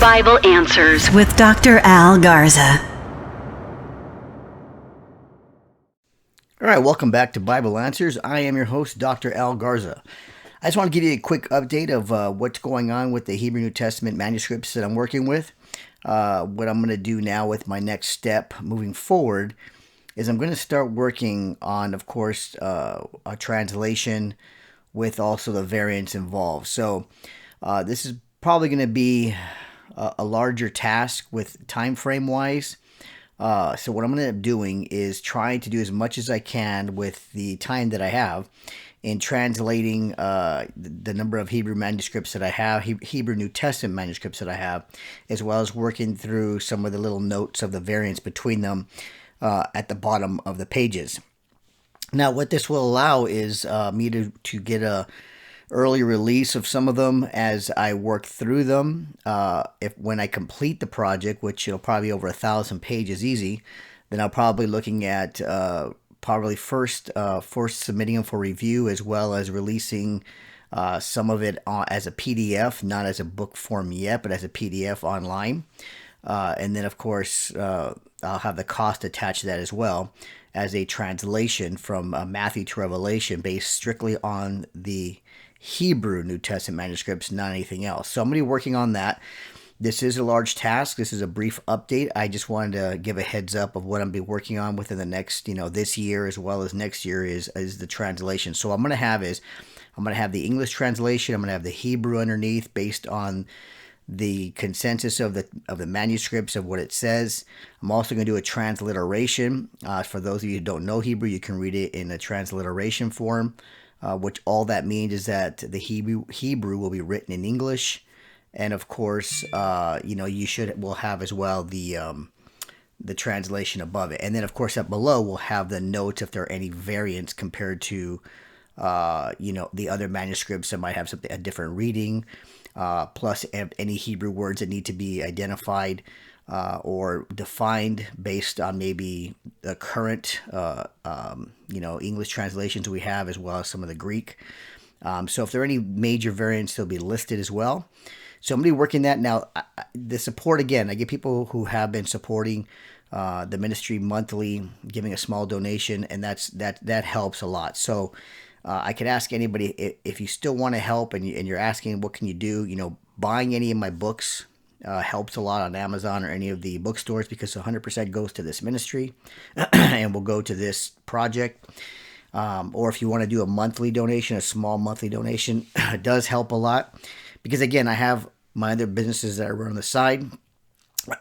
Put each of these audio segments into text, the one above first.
Bible Answers with Dr. Al Garza. All right, welcome back to Bible Answers. I am your host, Dr. Al Garza. I just want to give you a quick update of what's going on with the Hebrew New Testament manuscripts that I'm working with. What I'm going to do now with my next step moving forward is I'm going to start working on, of course, a translation with also the variants involved. So this is probably going to be a larger task with time frame wise. So what I'm going to end up doing is trying to do as much as I can with the time that I have in translating the number of Hebrew manuscripts that I have, Hebrew New Testament manuscripts that I have, as well as working through some of the little notes of the variants between them at the bottom of the pages. Now, what this will allow is me to get a early release of some of them as I work through them. When I complete the project, which it'll probably be over 1,000 pages easy, then I'll probably looking at first submitting them for review, as well as releasing some of it as a PDF, not as a book form yet, but as a PDF online. And then, of course, I'll have the cost attached to that as well as a translation from Matthew to Revelation based strictly on the Hebrew New Testament manuscripts, not anything else. So I'm going to be working on that. This is a large task. This is a brief update. I just wanted to give a heads up of what I'm going to be working on within the next, this year as well as next year is the translation. So what I'm going to have the English translation. I'm going to have the Hebrew underneath based on the consensus of the manuscripts of what it says. I'm also going to do a transliteration. For those of you who don't know Hebrew, you can read it in a transliteration form. Which all that means is that the Hebrew will be written in English, and of course, will have as well the translation above it, and then of course up below we'll have the notes if there are any variants compared to the other manuscripts that might have a different reading, plus any Hebrew words that need to be identified or defined based on maybe the current, English translations we have, as well as some of the Greek. So if there are any major variants, they'll be listed as well. So I'm going to be working that now. The support, again, I get people who have been supporting the ministry monthly, giving a small donation, and that helps a lot. So I could ask anybody if you still want to help and you're asking what can you do. Buying any of my books helps a lot on Amazon or any of the bookstores, because 100% goes to this ministry and will go to this project. Or if you want to do a monthly donation, a small monthly donation, it does help a lot, because again, I have my other businesses that I run on the side.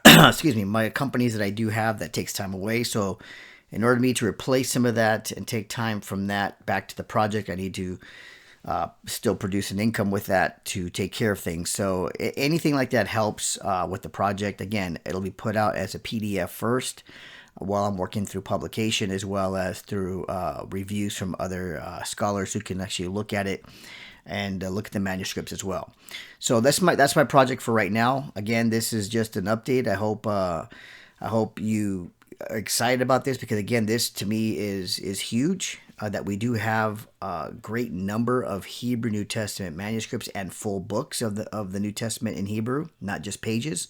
Excuse me, my companies that I do have that takes time away. So in order for me to replace some of that and take time from that back to the project, I need to still produce an income with that to take care of things. So anything like that helps with the project. Again, it'll be put out as a PDF first while I'm working through publication, as well as through reviews from other scholars who can actually look at it and look at the manuscripts as well. So that's my project for right now. Again, this is just an update. I hope you are excited about this, because again, this to me is huge. That we do have a great number of Hebrew New Testament manuscripts and full books of the New Testament in Hebrew, not just pages.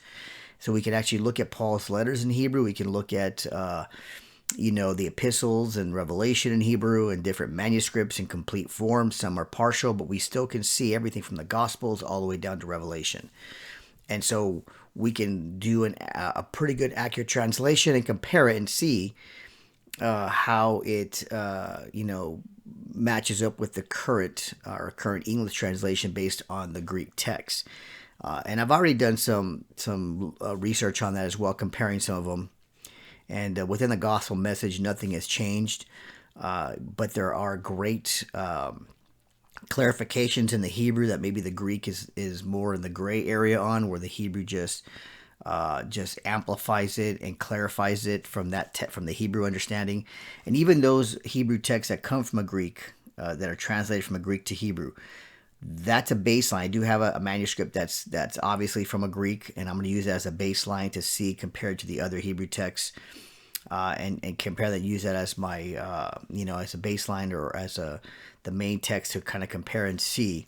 So we can actually look at Paul's letters in Hebrew. We can look at the epistles and Revelation in Hebrew, and different manuscripts in complete form. Some are partial, but we still can see everything from the Gospels all the way down to Revelation. And so we can do a pretty good accurate translation and compare it and see how it matches up with the current English translation based on the Greek text. And I've already done some research on that as well, comparing some of them. And within the gospel message, nothing has changed, but there are great clarifications in the Hebrew that maybe the Greek is more in the gray area on, where the Hebrew just amplifies it and clarifies it from from the Hebrew understanding. And even those Hebrew texts that come from a Greek, that are translated from a Greek to Hebrew, that's a baseline. I do have a manuscript that's obviously from a Greek, and I'm going to use it as a baseline to see compared to the other Hebrew texts and compare that, use that as my, as a baseline or as the main text to kind of compare and see,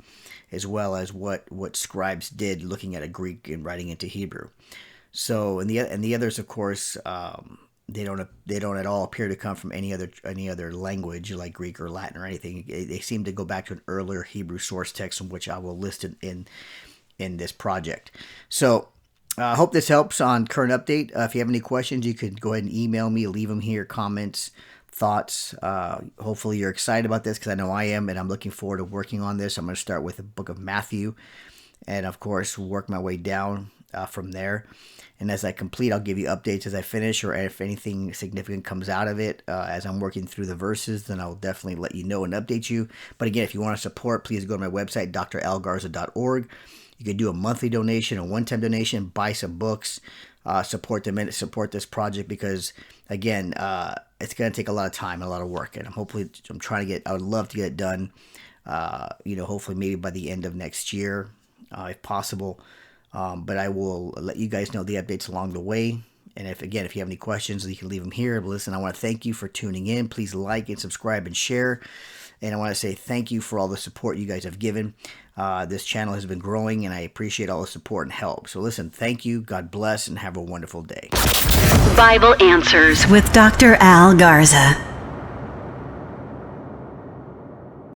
as well as what scribes did looking at a Greek and writing into Hebrew. So, and the others, of course, they don't at all appear to come from any other language like Greek or Latin or anything. They seem to go back to an earlier Hebrew source text, which I will list in this project. So I hope this helps on current update. If you have any questions, you could go ahead and email me, leave them here, comments, thoughts. Hopefully you're excited about this, because I know I am, and I'm looking forward to working on this. I'm going to start with the book of Matthew, and of course work my way down from there. And as I complete, I'll give you updates as I finish, or if anything significant comes out of it as I'm working through the verses, then I'll definitely let you know and update you. But again, if you want to support, please go to my website, dralgarza.org. You can do a monthly donation, a one-time donation, buy some books, support this project, because again, it's going to take a lot of time and a lot of work, and I would love to get it done, hopefully maybe by the end of next year, if possible. But I will let you guys know the updates along the way. And if you have any questions, you can leave them here. But listen, I want to thank you for tuning in. Please like and subscribe and share. And I want to say thank you for all the support you guys have given. This channel has been growing, and I appreciate all the support and help. So listen, thank you. God bless, and have a wonderful day. Bible Answers with Dr. Al Garza.